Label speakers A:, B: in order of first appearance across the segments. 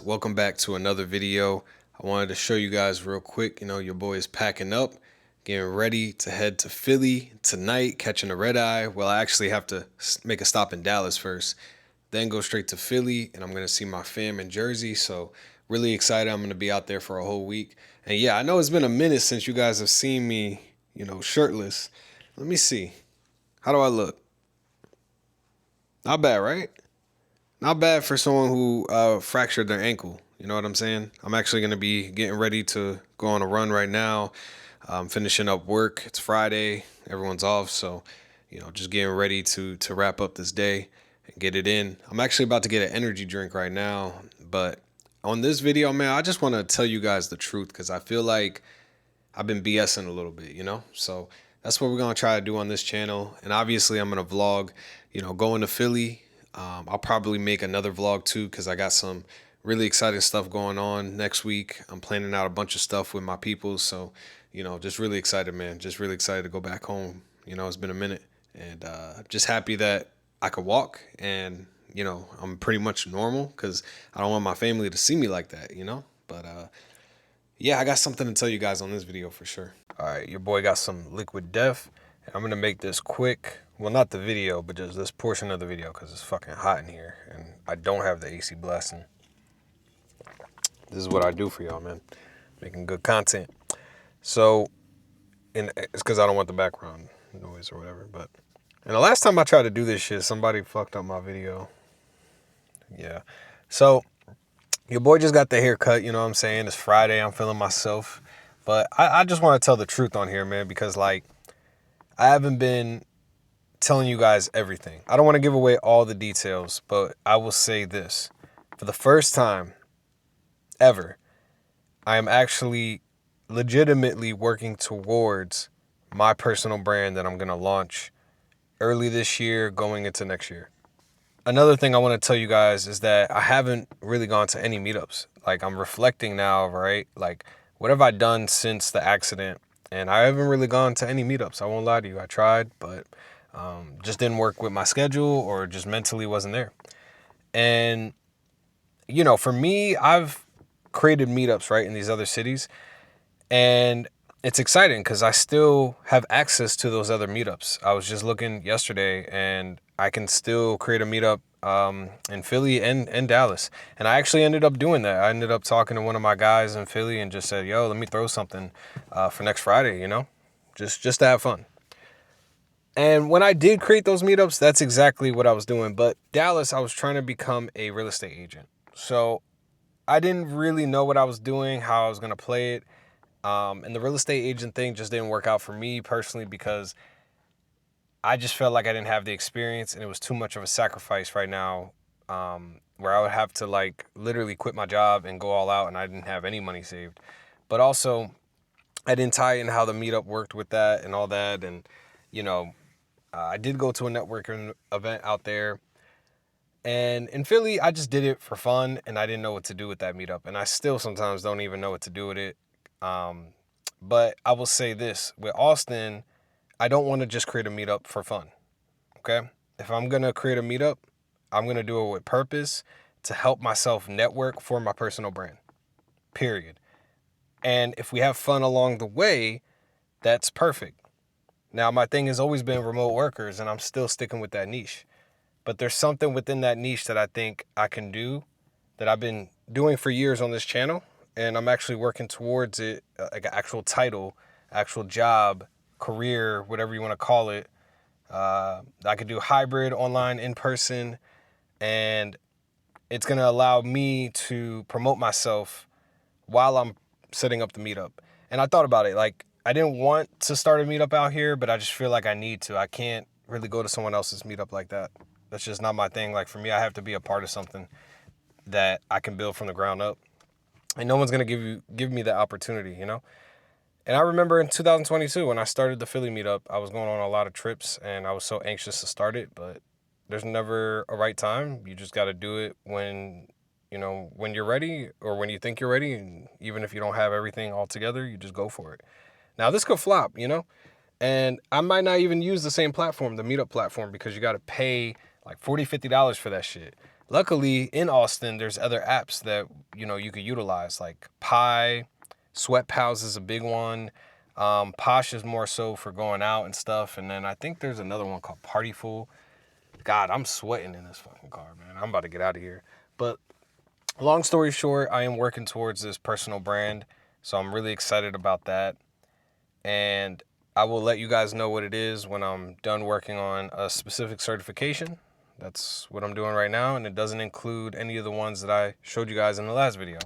A: Welcome back to another video. I wanted to show you guys real quick, your boy is packing up, getting ready to head to Philly tonight, catching a red eye. Well, I actually have to make a stop in Dallas first, then go straight to Philly, and I'm going to see my fam in Jersey. So really excited. I'm going to be out there for a whole week. And yeah, I know it's been a minute since you guys have seen me, shirtless. Let me see. How do I look? Not bad, right? Not bad for someone who fractured their ankle. You know what I'm saying? I'm actually going to be getting ready to go on a run right now. I'm finishing up work. It's Friday. Everyone's off. So, just getting ready to wrap up this day and get it in. I'm actually about to get an energy drink right now. But on this video, man, I just want to tell you guys the truth because I feel like I've been BSing a little bit, So that's what we're going to try to do on this channel. And obviously, I'm going to vlog, going to Philly. I'll probably make another vlog too because I got some really exciting stuff going on next week. I'm planning out a bunch of stuff with my people. So, just really excited, man. Just really excited to go back home. It's been a minute and just happy that I could walk and, I'm pretty much normal because I don't want my family to see me like that, But yeah, I got something to tell you guys on this video for sure. All right, your boy got some liquid death. I'm going to make this quick. Well, not the video, but just this portion of the video because it's fucking hot in here and I don't have the AC blasting. This is what I do for y'all, man. Making good content. So, and it's because I don't want the background noise or whatever. And the last time I tried to do this shit, somebody fucked up my video. Yeah. So, your boy just got the haircut, you know what I'm saying? It's Friday. I'm feeling myself. But I just want to tell the truth on here, man, because, I haven't been telling you guys everything. I don't want to give away all the details, but I will say this. For the first time ever, I am actually legitimately working towards my personal brand that I'm going to launch early this year, going into next year. Another thing I want to tell you guys is that I haven't really gone to any meetups. I'm reflecting now, right? What have I done since the accident? And I haven't really gone to any meetups. I won't lie to you. I tried, but just didn't work with my schedule or just mentally wasn't there. And, for me, I've created meetups, right, in these other cities. And it's exciting because I still have access to those other meetups. I was just looking yesterday and I can still create a meetup in Philly and Dallas. And I actually ended up doing that. I ended up talking to one of my guys in Philly and just said, yo, let me throw something for next Friday, just to have fun. And when I did create those meetups, that's exactly what I was doing. But Dallas, I was trying to become a real estate agent. So I didn't really know what I was doing, how I was going to play it. And the real estate agent thing just didn't work out for me personally because I just felt like I didn't have the experience and it was too much of a sacrifice right now where I would have to literally quit my job and go all out and I didn't have any money saved. But also I didn't tie in how the meetup worked with that and all that. And, I did go to a networking event out there. And in Philly, I just did it for fun and I didn't know what to do with that meetup. And I still sometimes don't even know what to do with it. But I will say this, with Austin, I don't want to just create a meetup for fun, okay? If I'm going to create a meetup, I'm going to do it with purpose to help myself network for my personal brand, period. And if we have fun along the way, that's perfect. Now, my thing has always been remote workers, and I'm still sticking with that niche. But there's something within that niche that I think I can do that I've been doing for years on this channel. And I'm actually working towards it, like an actual title, actual job, career, whatever you want to call it. I could do hybrid, online, in person, and it's going to allow me to promote myself while I'm setting up the meetup. And I thought about it. I didn't want to start a meetup out here, but I just feel like I need to. I can't really go to someone else's meetup like that. That's just not my thing. For me, I have to be a part of something that I can build from the ground up. And no one's going to give me that opportunity, And I remember in 2022, when I started the Philly meetup, I was going on a lot of trips and I was so anxious to start it, but there's never a right time. You just got to do it when you're ready or when you think you're ready. And even if you don't have everything all together, you just go for it. Now this could flop, and I might not even use the same platform, the meetup platform, because you got to pay $40, $50 for that shit. Luckily, in Austin, there's other apps that, you know, you could utilize, like Pi, Sweat Pals is a big one. Posh is more so for going out and stuff. And then I think there's another one called Partyful. God, I'm sweating in this fucking car, man. I'm about to get out of here. But long story short, I am working towards this personal brand. So I'm really excited about that. And I will let you guys know what it is when I'm done working on a specific certification. That's what I'm doing right now, and it doesn't include any of the ones that I showed you guys in the last video.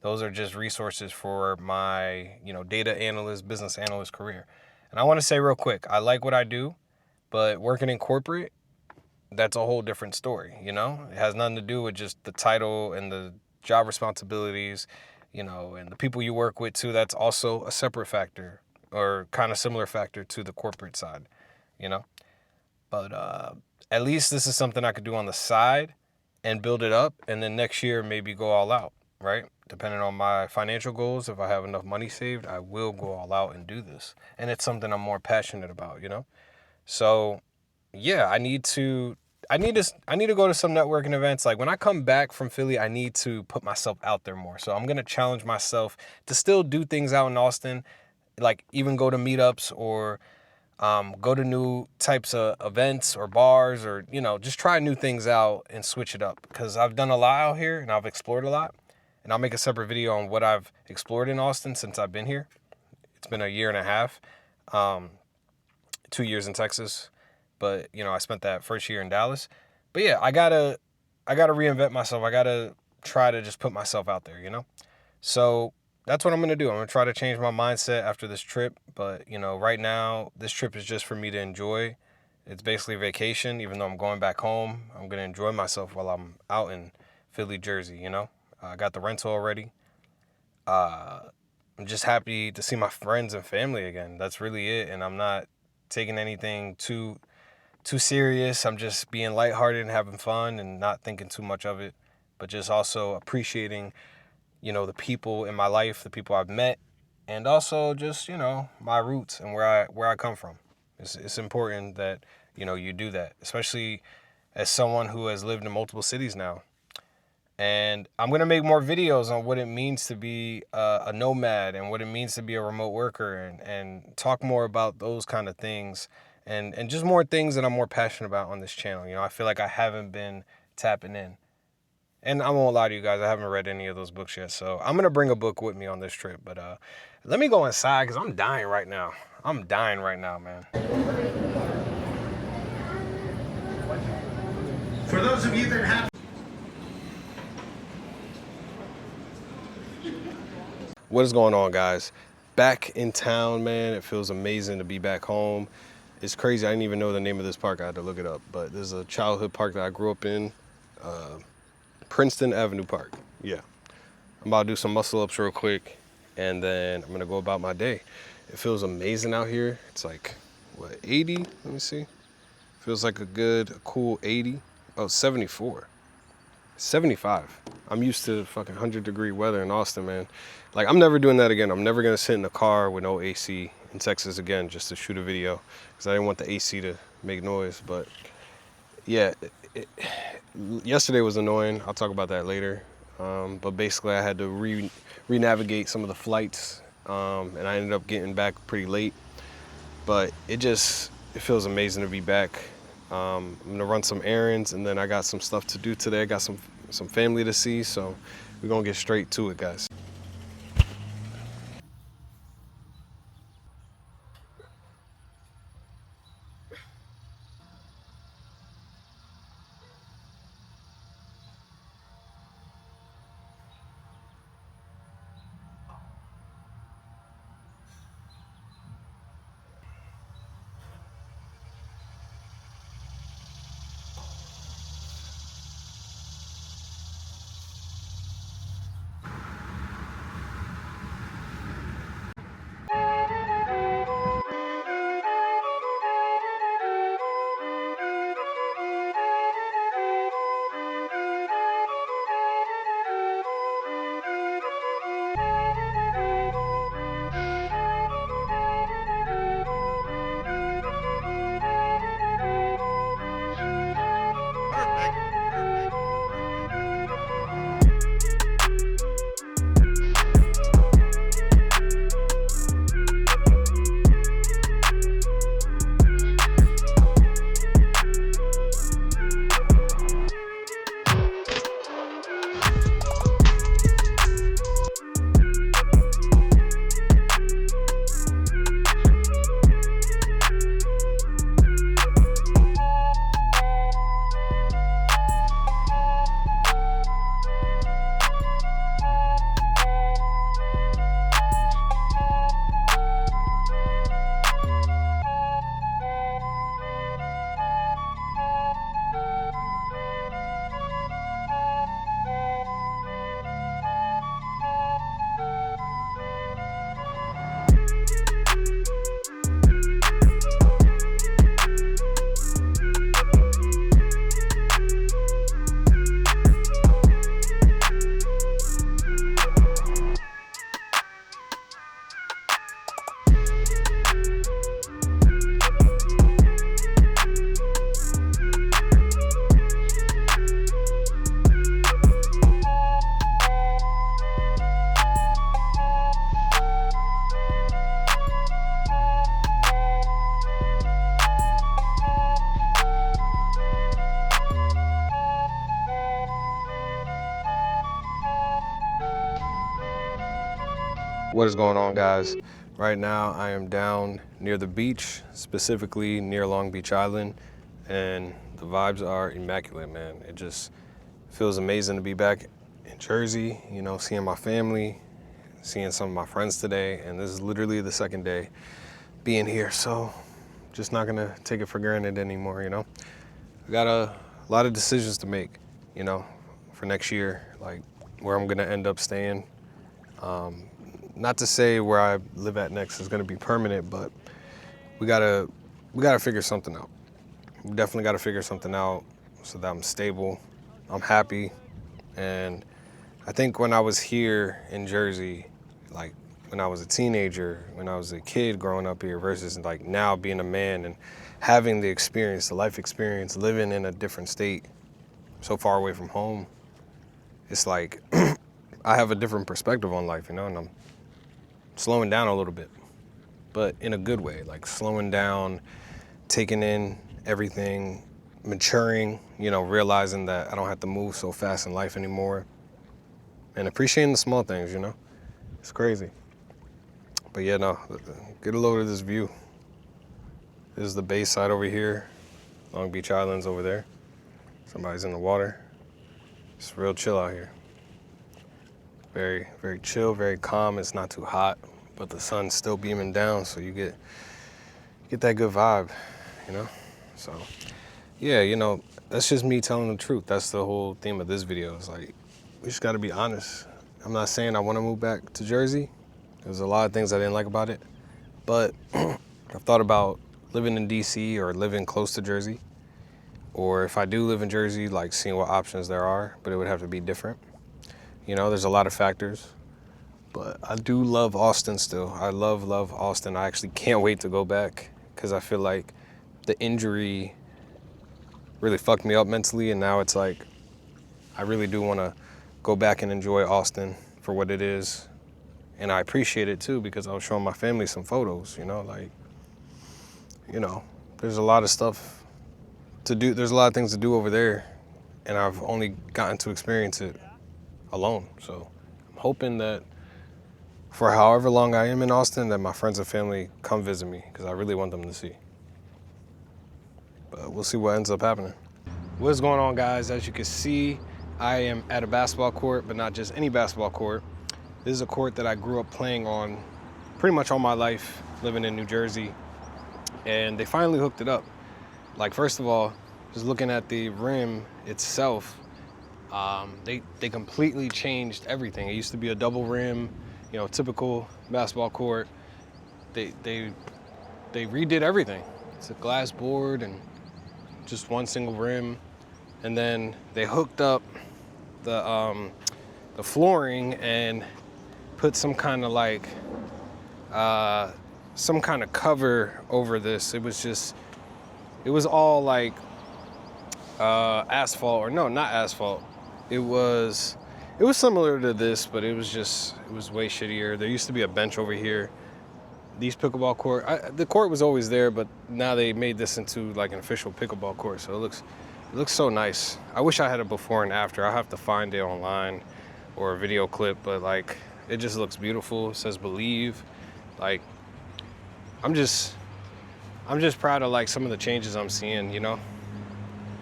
A: Those are just resources for my, you know, data analyst, business analyst career. And I want to say real quick, I like what I do, but working in corporate, that's a whole different story, you know? It has nothing to do with just the title and the job responsibilities, you know, and the people you work with too. That's also a separate factor, or kind of similar factor to the corporate side, you know? But at least this is something I could do on the side and build it up, and then next year maybe go all out, right? Depending on my financial goals, if I have enough money saved, I will go all out and do this. And it's something I'm more passionate about, you know? So yeah, I need to go to some networking events. Like when I come back from Philly, I need to put myself out there more. So I'm gonna challenge myself to still do things out in Austin, like even go to meetups or go to new types of events or bars, or, you know, just try new things out and switch it up. Because I've done a lot out here and I've explored a lot. And I'll make a separate video on what I've explored in Austin since I've been here. It's been a year and a half, 2 years in Texas. But, you know, I spent that first year in Dallas. But yeah, I gotta reinvent myself. I gotta try to just put myself out there, you know? So that's what I'm going to do. I'm going to try to change my mindset after this trip. But, you know, right now, this trip is just for me to enjoy. It's basically a vacation. Even though I'm going back home, I'm going to enjoy myself while I'm out in Philly, Jersey, you know? I got the rental already. I'm just happy to see my friends and family again. That's really it. And I'm not taking anything too serious. I'm just being lighthearted and having fun and not thinking too much of it, but just also appreciating, you know, the people in my life, the people I've met, and also just, you know, my roots and where I come from. It's important that, you know, you do that, especially as someone who has lived in multiple cities now. And I'm going to make more videos on what it means to be a nomad and what it means to be a remote worker, and talk more about those kind of things, and just more things that I'm more passionate about on this channel. You know, I feel like I haven't been tapping in. And I won't lie to you guys, I haven't read any of those books yet. So I'm going to bring a book with me on this trip. But let me go inside because I'm dying right now. I'm dying right now, man.
B: For those of you that have...
A: What is going on, guys? Back in town, man. It feels amazing to be back home. It's crazy. I didn't even know the name of this park. I had to look it up. But there's a childhood park that I grew up in. Princeton Avenue Park. Yeah. I'm about to do some muscle ups real quick, and then I'm gonna go about my day. It feels amazing out here. It's like, what, 80? Let me see. Feels like a cool 80. Oh, 74. 75. I'm used to fucking 100-degree weather in Austin, man. Like, I'm never doing that again. I'm never gonna sit in a car with no AC in Texas again just to shoot a video, because I didn't want the AC to make noise. But yeah, yesterday was annoying. I'll talk about that later. But basically I had to re-navigate some of the flights, and I ended up getting back pretty late. But it feels amazing to be back. I'm gonna run some errands, and then I got some stuff to do today. I got some family to see, so we're gonna get straight to it, guys. What is going on, guys? Right now I am down near the beach, specifically near Long Beach Island, and the vibes are immaculate, man. It just feels amazing to be back in Jersey, you know, seeing my family, seeing some of my friends today, and this is literally the second day being here, so just not gonna take it for granted anymore, you know. I got a lot of decisions to make, you know, for next year, like where I'm gonna end up staying. Not to say where I live at next is gonna be permanent, but we gotta figure something out. We definitely gotta figure something out so that I'm stable, I'm happy. And I think when I was here in Jersey, like when I was a teenager, when I was a kid growing up here versus like now being a man and having the experience, the life experience, living in a different state so far away from home, it's like I have a different perspective on life, you know, and I'm slowing down a little bit, but in a good way, like slowing down, taking in everything, maturing, you know, realizing that I don't have to move so fast in life anymore, and appreciating the small things, you know. It's crazy. But yeah, no, get a load of this view. This is the bay side over here. Long Beach Island's over there. Somebody's in the water. It's real chill out here. Very, very chill, very calm. It's not too hot, but the sun's still beaming down, so you get that good vibe, you know? So, yeah, you know, that's just me telling the truth. That's the whole theme of this video. It's like, we just gotta be honest. I'm not saying I wanna move back to Jersey. There's a lot of things I didn't like about it, but I've thought about living in DC or living close to Jersey, or if I do live in Jersey, like seeing what options there are, but it would have to be different. You know, there's a lot of factors, but I do love Austin still. I love Austin. I actually can't wait to go back because I feel like the injury really fucked me up mentally, and now it's like I really do want to go back and enjoy Austin for what it is. And I appreciate it too because I was showing my family some photos, you know, like, you know, there's a lot of stuff to do. There's a lot of things to do over there, and I've only gotten to experience it alone. So I'm hoping that for however long I am in Austin, that my friends and family come visit me because I really want them to see. But we'll see what ends up happening. What's going on, guys? As you can see, I am at a basketball court, but not just any basketball court. This is a court that I grew up playing on pretty much all my life, living in New Jersey. And they finally hooked it up. Like, first of all, just looking at the rim itself, they completely changed everything. It used to be a double rim, you know, typical basketball court. They redid everything. It's a glass board and just one single rim. And then they hooked up the flooring and put some kind of like some kind of cover over this. It was all like asphalt, or no, not asphalt. It was similar to this, but it was way shittier. There used to be a bench over here. These pickleball court, the court was always there, but now they made this into like an official pickleball court. So it looks so nice. I wish I had a before and after. I'll have to find it online or a video clip, but like, it just looks beautiful. It says believe. Like, I'm just proud of like some of the changes I'm seeing, you know,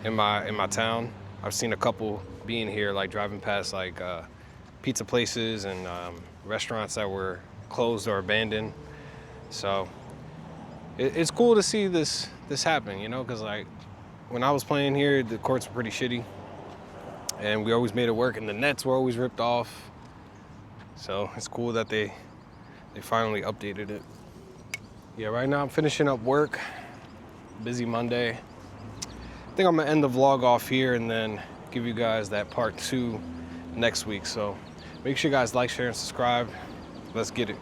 A: in my town. I've seen a couple being here, like driving past like pizza places and restaurants that were closed or abandoned. So it's cool to see this happen, you know, because like when I was playing here, the courts were pretty shitty, and we always made it work, and the nets were always ripped off. So it's cool that they finally updated it. Yeah, right now I'm finishing up work. Busy Monday. I think I'm gonna end the vlog off here and then give you guys that part 2 next week. So make sure you guys like, share, and subscribe. Let's get it.